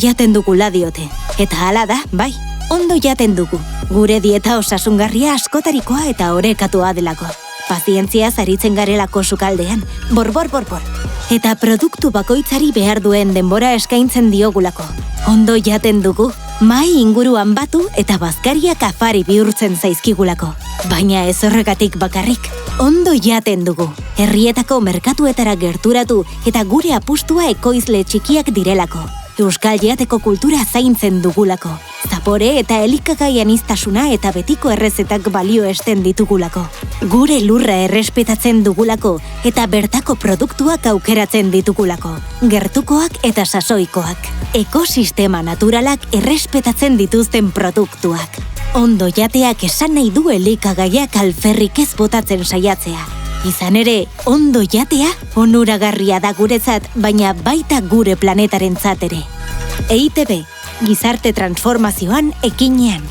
jaten dugula diote. Eta hala da, bai, ondo jaten dugu. Gure dieta osasungarria askotarikoa eta orekatua delako. Pazientziaz aritzen garelako sukaldean, borbor. Eta produktu bakoitzari behar duen denbora eskaintzen diogulako. Ondo jaten dugu, mai inguruan batu eta bazkariak afari bihurtzen zaizkigulako. Baina ez horregatik bakarrik, ondo jaten dugu. Herrietako merkatuetara gerturatu eta gure apustua ekoizle txikiak direlako. Euskal jateko kultura zaintzen dugulako. Zapore eta elikagai aniztasuna eta betiko errezetak balioesten ditugulako. Gure lurra errespetatzen dugulako eta bertako produktuak aukeratzen ditugulako. Gertukoak eta sasoikoak. Ekosistema naturalak errespetatzen dituzten produktuak. Ondo jateak esan nahi du elikagaiak alferrik ez botatzen saiatzea. Izan ere, ondo jatea onuragarria da guretzat, baina baita gure planetarentzat ere. EITB, gizarte transformazioan ekinean.